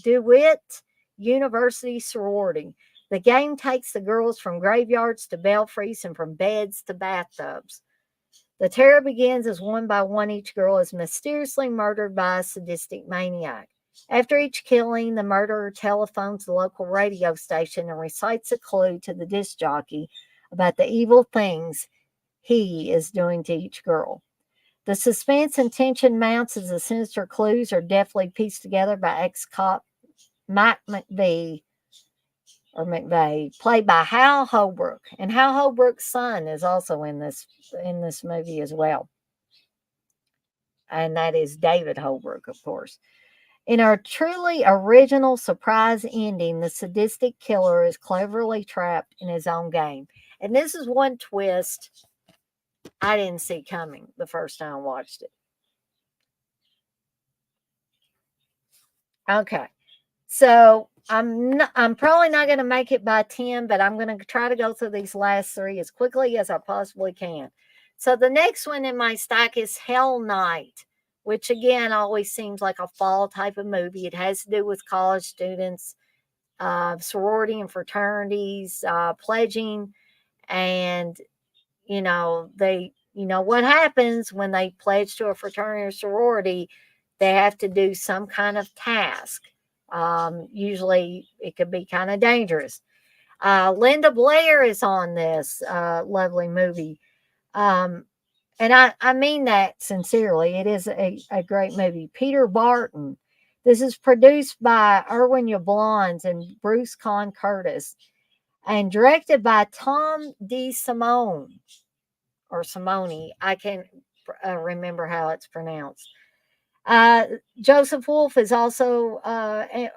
DeWitt University sorority. The game takes the girls from graveyards to belfries and from beds to bathtubs. The terror begins as one by one each girl is mysteriously murdered by a sadistic maniac. After each killing, the murderer telephones the local radio station and recites a clue to the disc jockey about the evil things he is doing to each girl. The suspense and tension mounts as the sinister clues are deftly pieced together by ex-cop Mike McVeigh, played by Hal Holbrook. And Hal Holbrook's son is also in this movie as well. And that is David Holbrook, of course. In our truly original surprise ending, the sadistic killer is cleverly trapped in his own game. And this is one twist I didn't see coming the first time I watched it. Okay. So I'm probably not going to make it by 10, but I'm going to try to go through these last three as quickly as I possibly can. So the next one in my stack is Hell Night, which again always seems like a fall type of movie. It has to do with college students, sorority and fraternities, pledging, and what happens when they pledge to a fraternity or sorority, they have to do some kind of task. Usually it could be kind of dangerous. Linda Blair is on this lovely movie. Um, and I mean that sincerely. It is a great movie. Peter Barton. This is produced by Irwin Yablans and Bruce Con Curtis and directed by Tom D. Simone or Simone. I can't remember how it's pronounced. Uh, Joseph Wolf is also,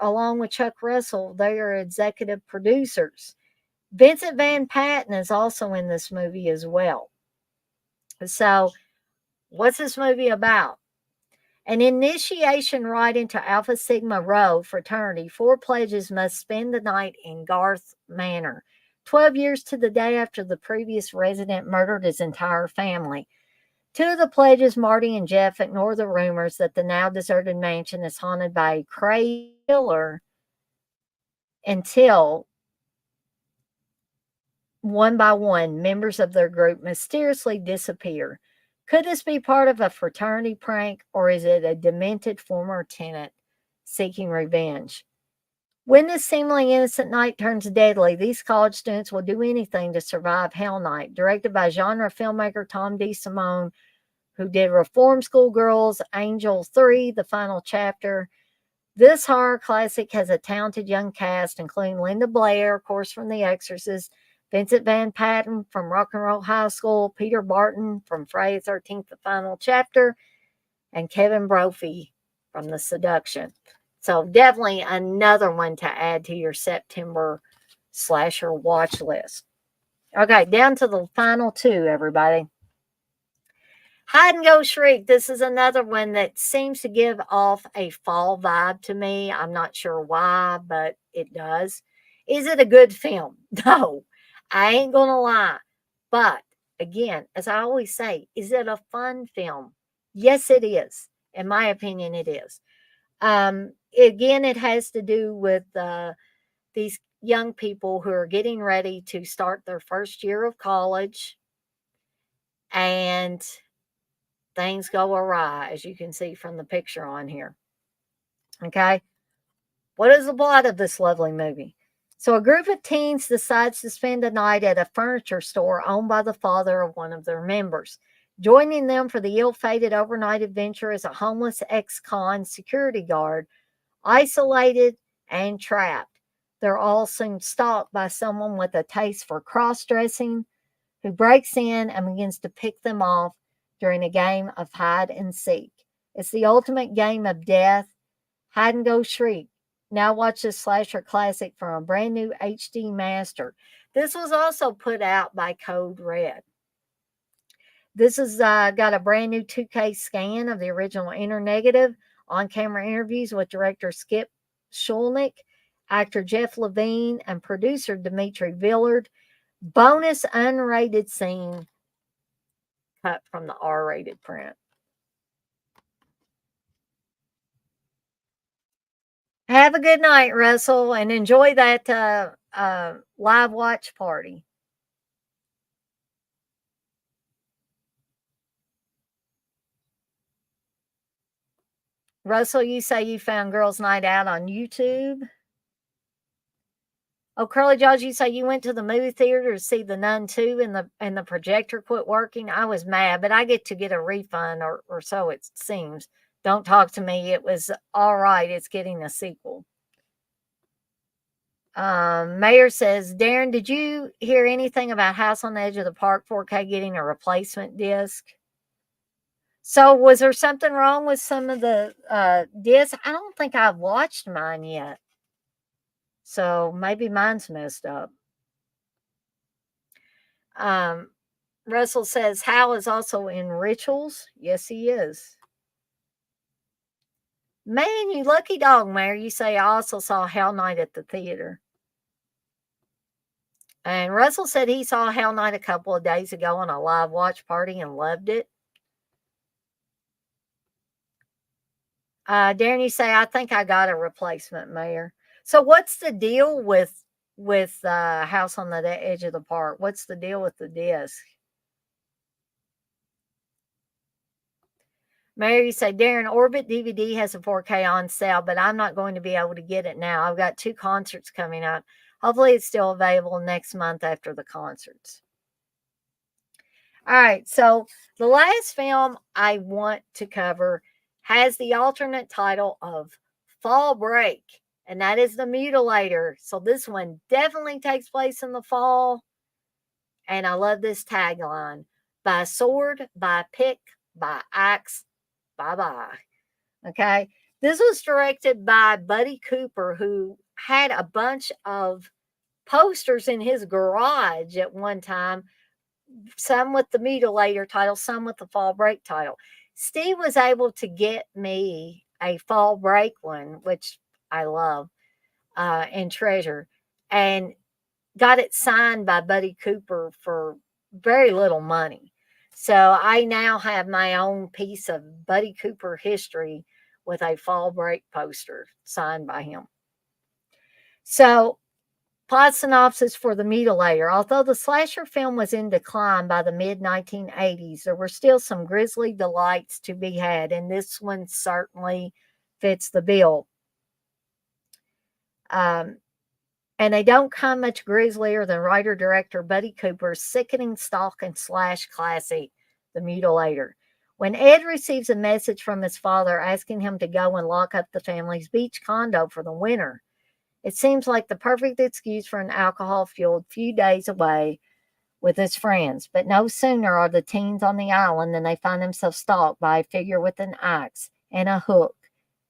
along with Chuck Russell, they are executive producers. Vincent Van Patten is also in this movie as well. So, what's this movie about? An initiation rite into Alpha Sigma Rho fraternity. 4 pledges must spend the night in Garth Manor. 12 years to the day after the previous resident murdered his entire family. 2 of the pledges, Marty and Jeff, ignore the rumors that the now deserted mansion is haunted by a crazed killer until, one by one, members of their group mysteriously disappear. Could this be part of a fraternity prank, or is it a demented former tenant seeking revenge? When this seemingly innocent night turns deadly, these college students will do anything to survive Hell Night. Directed by genre filmmaker Tom D. Simone, who did Reform School Girls, Angel 3, The Final Chapter. This horror classic has a talented young cast, including Linda Blair, of course, from The Exorcist, Vincent Van Patten from Rock and Roll High School, Peter Barton from Friday the 13th, The Final Chapter, and Kevin Brophy from The Seduction. So definitely another one to add to your September slasher watch list. Okay, down to the final 2, everybody. Hide and Go Shriek. This is another one that seems to give off a fall vibe to me. I'm not sure why, but it does. Is it a good film? No, I ain't going to lie. But again, as I always say, is it a fun film? Yes, it is. In my opinion, it is. Again, it has to do with these young people who are getting ready to start their first year of college, and things go awry, as you can see from the picture on here. Okay. What is the plot of this lovely movie? So, a group of teens decides to spend a night at a furniture store owned by the father of one of their members. Joining them for the ill fated overnight adventure is a homeless ex con security guard, isolated and trapped. They're all soon stalked by someone with a taste for cross dressing, who breaks in and begins to pick them off during a game of hide and seek. It's the ultimate game of death. Hide and Go Shriek. Now watch this slasher classic from a brand new HD master. This was also put out by Code Red. This has got a brand new 2K scan of the original inner negative, on-camera interviews with director Skip Shulnick, actor Jeff Levine, and producer Dimitri Villard. Bonus unrated scene cut from the R-rated print. Have a good night, Russell, and enjoy that live watch party. Russell, you say you found Girls Night Out on YouTube? Oh, Curly Jaws, you say you went to the movie theater to see The Nun 2 and the projector quit working? I was mad, but I get to get a refund, or so it seems. Don't talk to me. It was all right. It's getting a sequel. Mayor says, Darren, did you hear anything about House on the Edge of the Park 4K getting a replacement disc? So was there something wrong with some of the discs? I don't think I've watched mine yet. So maybe mine's messed up. Russell says Hal is also in Rituals. Yes, he is. Man, you lucky dog, Mayor. You say I also saw Hell Night at the theater. And Russell said he saw Hell Night a couple of days ago on a live watch party and loved it. Darren, you say, I think I got a replacement, Mayor. So what's the deal with House on the Edge of the Park? What's the deal with the disc? Mary said, Darren, Orbit DVD has a 4K on sale, but I'm not going to be able to get it now. I've got 2 concerts coming up. Hopefully, it's still available next month after the concerts. All right, so the last film I want to cover has the alternate title of Fall Break, and that is The Mutilator. So this one definitely takes place in the fall, and I love this tagline: by sword, by pick, by axe, bye bye. Okay, this was directed by Buddy Cooper, who had a bunch of posters in his garage at one time, some with the Mutilator title, some with the Fall Break title. Steve was able to get me a Fall Break one, which I love and treasure, and got it signed by Buddy Cooper for very little money. So I now have my own piece of Buddy Cooper history with a Fall Break poster signed by him. So, plot synopsis for The Mutilator. Although the slasher film was in decline by the mid 1980s, there were still some grisly delights to be had, and this one certainly fits the bill. Um, and they don't come much grislier than writer-director Buddy Cooper's sickening stalk and slash classic, The Mutilator. When Ed receives a message from his father asking him to go and lock up the family's beach condo for the winter, it seems like the perfect excuse for an alcohol-fueled few days away with his friends. But no sooner are the teens on the island than they find themselves stalked by a figure with an axe and a hook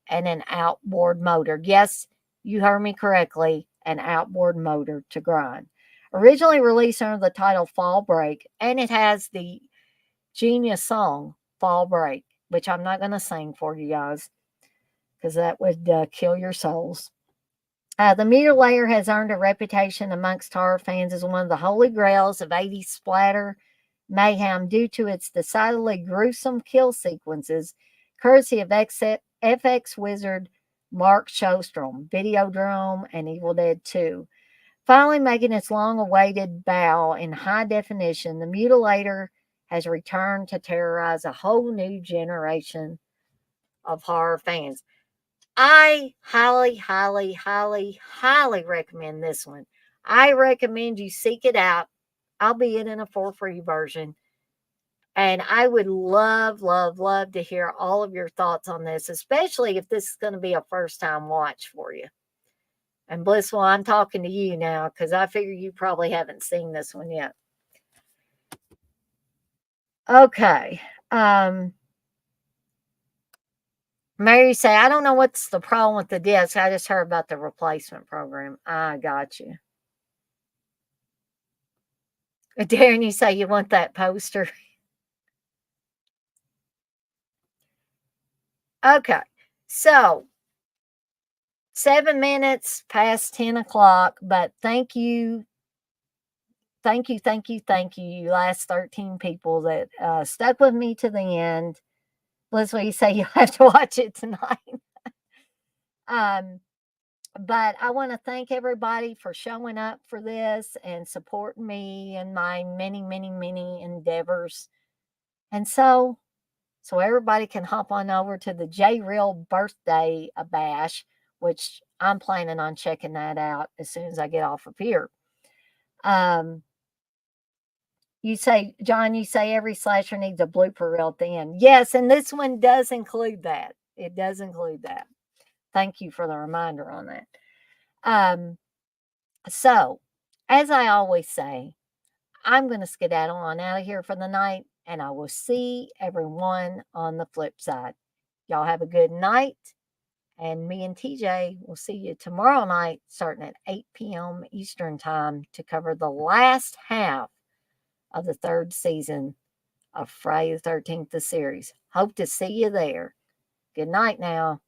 and an outboard motor. Yes, you heard me correctly, an outboard motor to grind. Originally released under the title Fall Break, and it has the genius song Fall Break, which I'm not going to sing for you guys because that would kill your souls. The Mutilator has earned a reputation amongst horror fans as one of the holy grails of 80s splatter mayhem due to its decidedly gruesome kill sequences, courtesy of FX wizard Mark Shostrom, Videodrome, and Evil Dead 2. Finally making its long-awaited bow in high definition, The Mutilator has returned to terrorize a whole new generation of horror fans. I highly, highly, highly, highly recommend this one. I recommend you seek it out, albeit in a for free version. And I would love, love, love to hear all of your thoughts on this, especially if this is going to be a first time watch for you. And Blissful, I'm talking to you now because I figure you probably haven't seen this one yet. Okay. Mary say, I don't know what's the problem with the disc. I just heard about the replacement program. I got you. Darren, you say you want that poster. Okay. So 7 minutes past 10 o'clock, but thank you. Thank you, thank you, thank you, you last 13 people that stuck with me to the end. Leslie, you say you'll have to watch it tonight. But I want to thank everybody for showing up for this and supporting me in my many, many, many endeavors. And so everybody can hop on over to the J Real birthday bash, which I'm planning on checking that out as soon as I get off of here. You say, John, you say every slasher needs a blooper reel at the end. Yes, and this one does include that. It does include that. Thank you for the reminder on that. So, as I always say, I'm going to skedaddle on out of here for the night, and I will see everyone on the flip side. Y'all have a good night, and me and TJ will see you tomorrow night starting at 8 p.m. Eastern Time to cover the last half of the 3rd season of Friday the 13th, the series. Hope to see you there. Good night now.